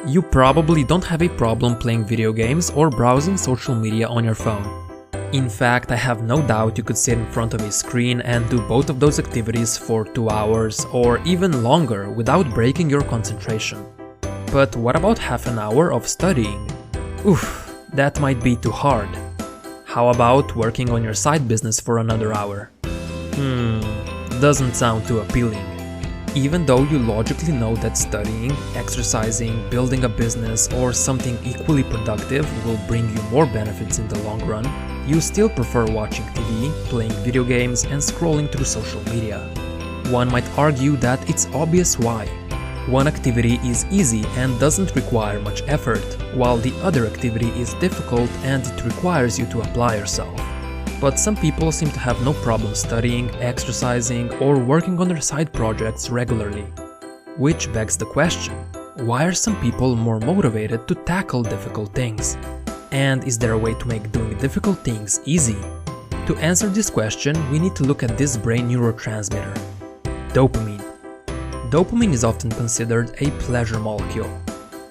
You probably don't have a problem playing video games or browsing social media on your phone. In fact, I have no doubt you could sit in front of a screen and do both of those activities for 2 hours or even longer without breaking your concentration. But what about half an hour of studying? Oof, that might be too hard. How about working on your side business for another hour? Doesn't sound too appealing. Even though you logically know that studying, exercising, building a business, or something equally productive will bring you more benefits in the long run, you still prefer watching TV, playing video games, and scrolling through social media. One might argue that it's obvious why. One activity is easy and doesn't require much effort, while the other activity is difficult and it requires you to apply yourself. But some people seem to have no problem studying, exercising, or working on their side projects regularly. Which begs the question, why are some people more motivated to tackle difficult things? And is there a way to make doing difficult things easy? To answer this question, we need to look at this brain neurotransmitter, dopamine. Dopamine is often considered a pleasure molecule,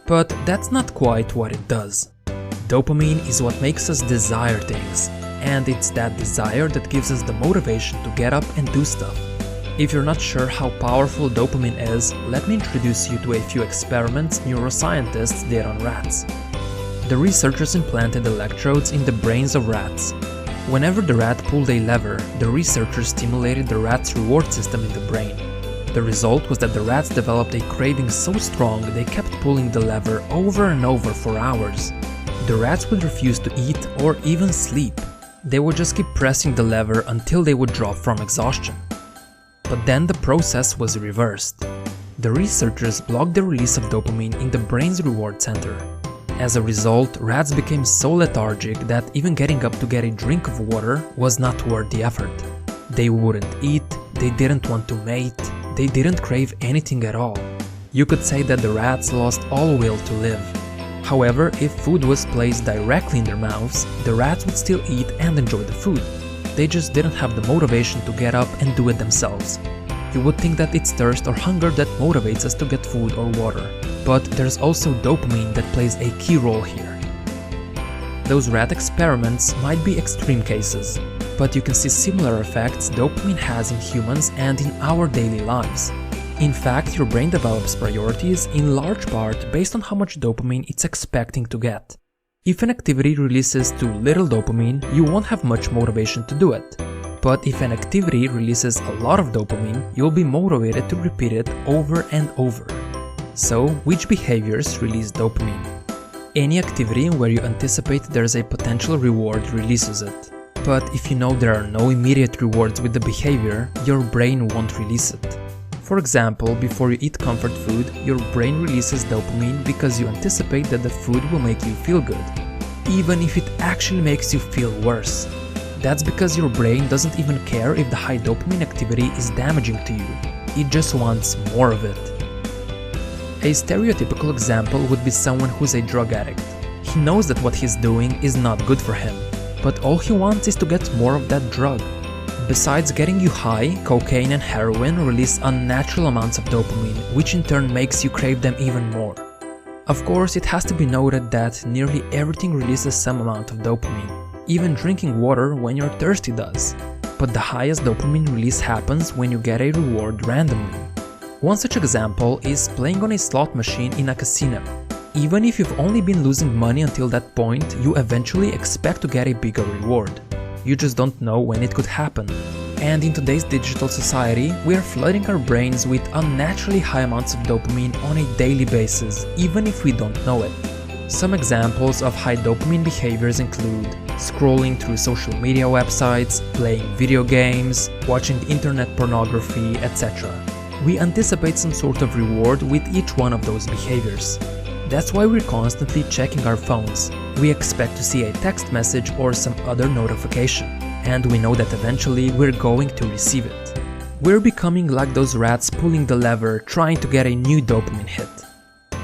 but that's not quite what it does. Dopamine is what makes us desire things, and it's that desire that gives us the motivation to get up and do stuff. If you're not sure how powerful dopamine is, let me introduce you to a few experiments neuroscientists did on rats. The researchers implanted electrodes in the brains of rats. Whenever the rat pulled a lever, the researchers stimulated the rat's reward system in the brain. The result was that the rats developed a craving so strong they kept pulling the lever over and over for hours. The rats would refuse to eat or even sleep. They would just keep pressing the lever until they would drop from exhaustion. But then the process was reversed. The researchers blocked the release of dopamine in the brain's reward center. As a result, rats became so lethargic that even getting up to get a drink of water was not worth the effort. They wouldn't eat, they didn't want to mate, they didn't crave anything at all. You could say that the rats lost all will to live. However, if food was placed directly in their mouths, the rats would still eat and enjoy the food. They just didn't have the motivation to get up and do it themselves. You would think that it's thirst or hunger that motivates us to get food or water, but there's also dopamine that plays a key role here. Those rat experiments might be extreme cases, but you can see similar effects dopamine has in humans and in our daily lives. In fact, your brain develops priorities in large part based on how much dopamine it's expecting to get. If an activity releases too little dopamine, you won't have much motivation to do it. But if an activity releases a lot of dopamine, you'll be motivated to repeat it over and over. So, which behaviors release dopamine? Any activity where you anticipate there's a potential reward releases it. But if you know there are no immediate rewards with the behavior, your brain won't release it. For example, before you eat comfort food, your brain releases dopamine because you anticipate that the food will make you feel good, even if it actually makes you feel worse. That's because your brain doesn't even care if the high dopamine activity is damaging to you, it just wants more of it. A stereotypical example would be someone who's a drug addict. He knows that what he's doing is not good for him, but all he wants is to get more of that drug. Besides getting you high, cocaine and heroin release unnatural amounts of dopamine, which in turn makes you crave them even more. Of course, it has to be noted that nearly everything releases some amount of dopamine. Even drinking water when you're thirsty does. But the highest dopamine release happens when you get a reward randomly. One such example is playing on a slot machine in a casino. Even if you've only been losing money until that point, you eventually expect to get a bigger reward. You just don't know when it could happen. And in today's digital society, we are flooding our brains with unnaturally high amounts of dopamine on a daily basis, even if we don't know it. Some examples of high dopamine behaviors include scrolling through social media websites, playing video games, watching internet pornography, etc. We anticipate some sort of reward with each one of those behaviors. That's why we're constantly checking our phones. We expect to see a text message or some other notification, and we know that eventually we're going to receive it. We're becoming like those rats pulling the lever trying to get a new dopamine hit.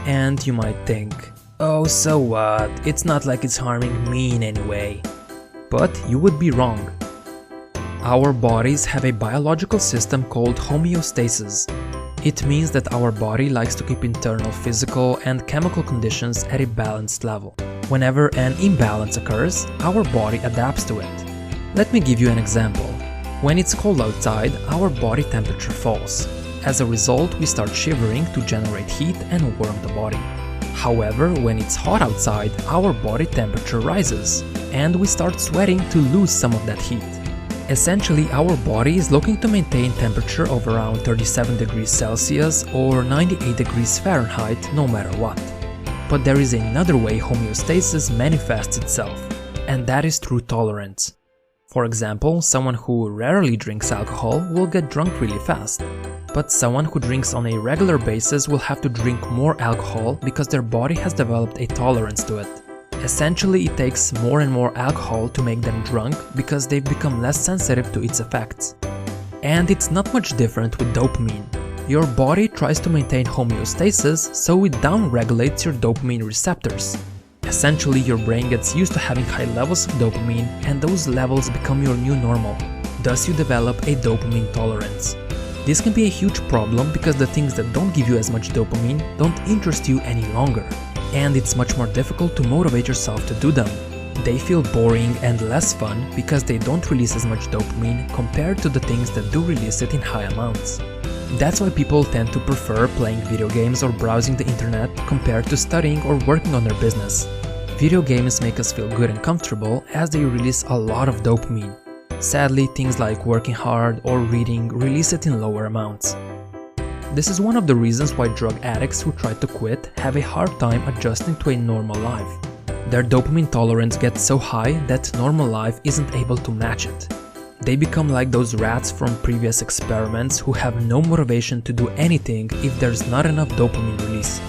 And you might think, oh, so what? It's not like it's harming me in any way. But you would be wrong. Our bodies have a biological system called homeostasis. It means that our body likes to keep internal physical and chemical conditions at a balanced level. Whenever an imbalance occurs, our body adapts to it. Let me give you an example. When it's cold outside, our body temperature falls. As a result, we start shivering to generate heat and warm the body. However, when it's hot outside, our body temperature rises, and we start sweating to lose some of that heat. Essentially, our body is looking to maintain temperature of around 37 degrees Celsius or 98 degrees Fahrenheit no matter what. But there is another way homeostasis manifests itself, and that is through tolerance. For example, someone who rarely drinks alcohol will get drunk really fast, but someone who drinks on a regular basis will have to drink more alcohol because their body has developed a tolerance to it. Essentially, it takes more and more alcohol to make them drunk because they've become less sensitive to its effects. And it's not much different with dopamine. Your body tries to maintain homeostasis, so it downregulates your dopamine receptors. Essentially, your brain gets used to having high levels of dopamine, and those levels become your new normal. Thus, you develop a dopamine tolerance. This can be a huge problem because the things that don't give you as much dopamine don't interest you any longer. And it's much more difficult to motivate yourself to do them. They feel boring and less fun because they don't release as much dopamine compared to the things that do release it in high amounts. That's why people tend to prefer playing video games or browsing the internet compared to studying or working on their business. Video games make us feel good and comfortable as they release a lot of dopamine. Sadly, things like working hard or reading release it in lower amounts. This is one of the reasons why drug addicts who try to quit have a hard time adjusting to a normal life. Their dopamine tolerance gets so high that normal life isn't able to match it. They become like those rats from previous experiments who have no motivation to do anything if there's not enough dopamine release.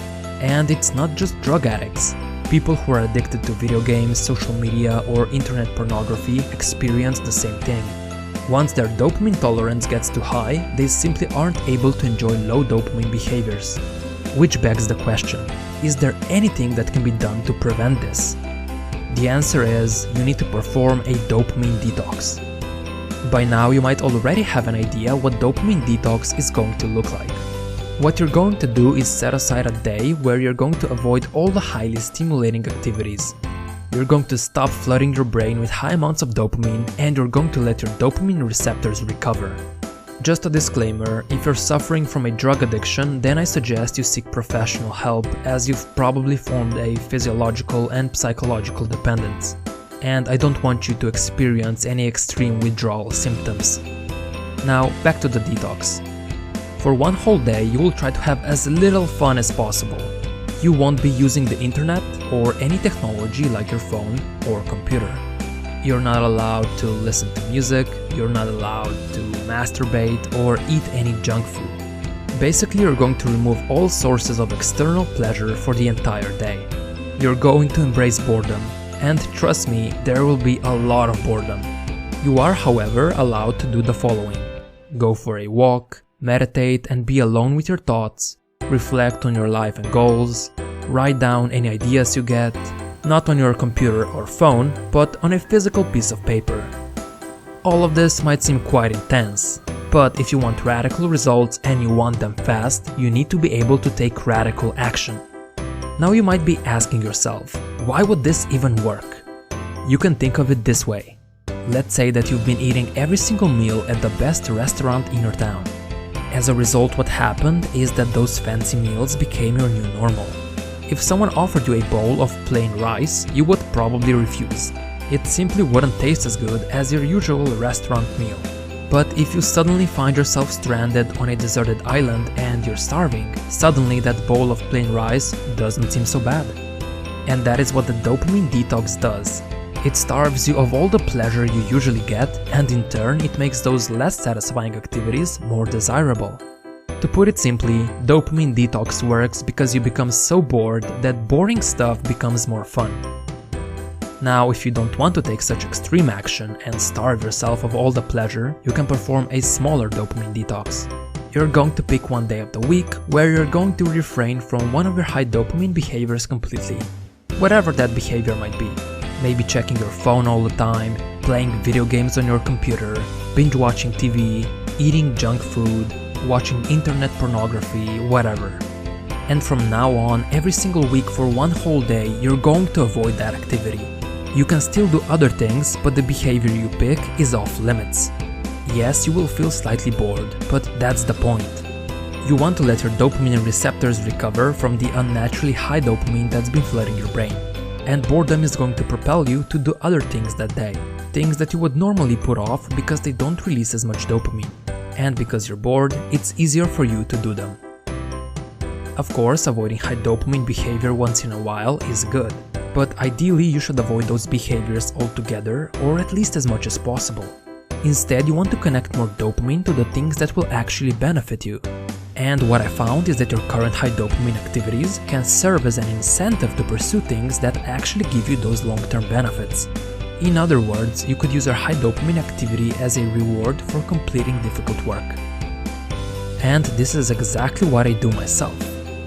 And it's not just drug addicts. People who are addicted to video games, social media, or internet pornography experience the same thing. Once their dopamine tolerance gets too high, they simply aren't able to enjoy low dopamine behaviors. Which begs the question, is there anything that can be done to prevent this? The answer is, you need to perform a dopamine detox. By now, you might already have an idea what dopamine detox is going to look like. What you're going to do is set aside a day where you're going to avoid all the highly stimulating activities. You're going to stop flooding your brain with high amounts of dopamine, and you're going to let your dopamine receptors recover. Just a disclaimer, if you're suffering from a drug addiction, then I suggest you seek professional help, as you've probably formed a physiological and psychological dependence. And I don't want you to experience any extreme withdrawal symptoms. Now, back to the detox. For one whole day, you will try to have as little fun as possible. You won't be using the internet or any technology like your phone or computer. You're not allowed to listen to music, you're not allowed to masturbate or eat any junk food. Basically, you're going to remove all sources of external pleasure for the entire day. You're going to embrace boredom, and trust me, there will be a lot of boredom. You are, however, allowed to do the following: go for a walk, meditate and be alone with your thoughts, reflect on your life and goals, write down any ideas you get, not on your computer or phone, but on a physical piece of paper. All of this might seem quite intense, but if you want radical results and you want them fast, you need to be able to take radical action. Now you might be asking yourself, why would this even work? You can think of it this way. Let's say that you've been eating every single meal at the best restaurant in your town. As a result, what happened is that those fancy meals became your new normal. If someone offered you a bowl of plain rice, you would probably refuse. It simply wouldn't taste as good as your usual restaurant meal. But if you suddenly find yourself stranded on a deserted island and you're starving, suddenly that bowl of plain rice doesn't seem so bad. And that is what the dopamine detox does. It starves you of all the pleasure you usually get, and in turn it makes those less satisfying activities more desirable. To put it simply, dopamine detox works because you become so bored that boring stuff becomes more fun. Now, if you don't want to take such extreme action and starve yourself of all the pleasure, you can perform a smaller dopamine detox. You're going to pick one day of the week where you're going to refrain from one of your high dopamine behaviors completely. Whatever that behavior might be. Maybe checking your phone all the time, playing video games on your computer, binge watching TV, eating junk food, watching internet pornography, whatever. And from now on, every single week for one whole day, you're going to avoid that activity. You can still do other things, but the behavior you pick is off limits. Yes, you will feel slightly bored, but that's the point. You want to let your dopamine receptors recover from the unnaturally high dopamine that's been flooding your brain. And boredom is going to propel you to do other things that day. Things that you would normally put off because they don't release as much dopamine. And because you're bored, it's easier for you to do them. Of course, avoiding high dopamine behavior once in a while is good. But ideally, you should avoid those behaviors altogether, or at least as much as possible. Instead, you want to connect more dopamine to the things that will actually benefit you. And what I found is that your current high dopamine activities can serve as an incentive to pursue things that actually give you those long-term benefits. In other words, you could use your high dopamine activity as a reward for completing difficult work. And this is exactly what I do myself.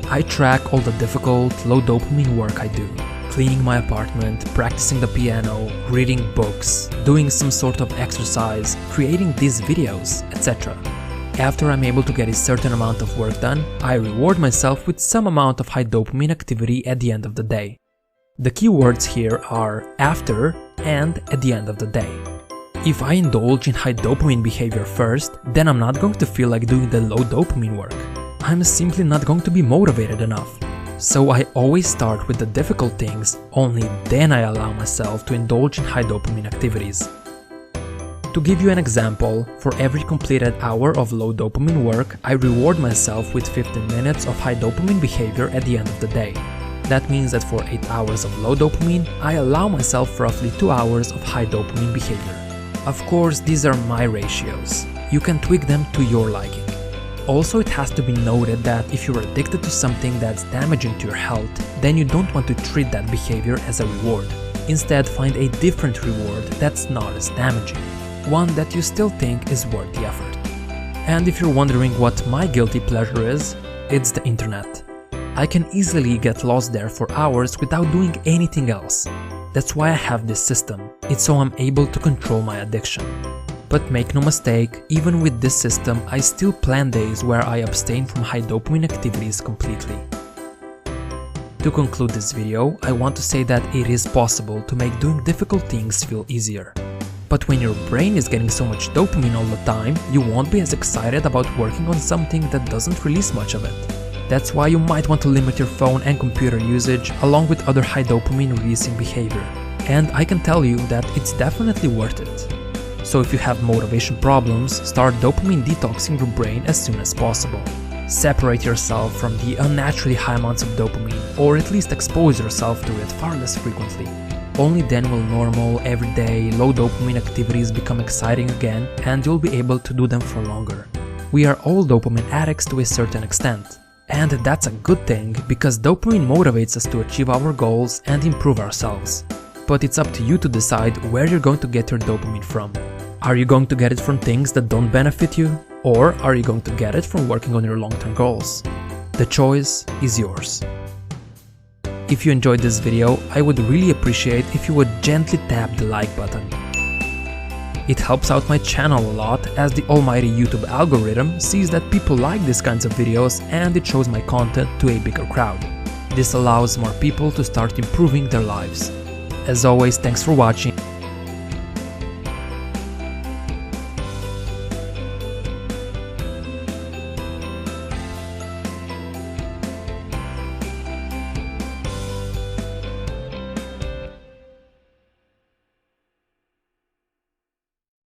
I track all the difficult, low dopamine work I do. Cleaning my apartment, practicing the piano, reading books, doing some sort of exercise, creating these videos, etc. After I'm able to get a certain amount of work done, I reward myself with some amount of high dopamine activity at the end of the day. The key words here are after and at the end of the day. If I indulge in high dopamine behavior first, then I'm not going to feel like doing the low dopamine work. I'm simply not going to be motivated enough. So I always start with the difficult things, only then I allow myself to indulge in high dopamine activities. To give you an example, for every completed hour of low dopamine work, I reward myself with 15 minutes of high dopamine behavior at the end of the day. That means that for 8 hours of low dopamine, I allow myself roughly 2 hours of high dopamine behavior. Of course, these are my ratios. You can tweak them to your liking. Also, it has to be noted that if you're addicted to something that's damaging to your health, then you don't want to treat that behavior as a reward. Instead, find a different reward that's not as damaging. One that you still think is worth the effort. And if you're wondering what my guilty pleasure is, it's the internet. I can easily get lost there for hours without doing anything else. That's why I have this system. It's so I'm able to control my addiction. But make no mistake, even with this system, I still plan days where I abstain from high dopamine activities completely. To conclude this video, I want to say that it is possible to make doing difficult things feel easier. But when your brain is getting so much dopamine all the time, you won't be as excited about working on something that doesn't release much of it. That's why you might want to limit your phone and computer usage along with other high dopamine releasing behavior. And I can tell you that it's definitely worth it. So if you have motivation problems, start dopamine detoxing your brain as soon as possible. Separate yourself from the unnaturally high amounts of dopamine, or at least expose yourself to it far less frequently. Only then will normal, everyday, low dopamine activities become exciting again, and you'll be able to do them for longer. We are all dopamine addicts to a certain extent. And that's a good thing, because dopamine motivates us to achieve our goals and improve ourselves. But it's up to you to decide where you're going to get your dopamine from. Are you going to get it from things that don't benefit you? Or are you going to get it from working on your long-term goals? The choice is yours. If you enjoyed this video, I would really appreciate if you would gently tap the like button. It helps out my channel a lot, as the almighty YouTube algorithm sees that people like these kinds of videos and it shows my content to a bigger crowd. This allows more people to start improving their lives. As always, thanks for watching.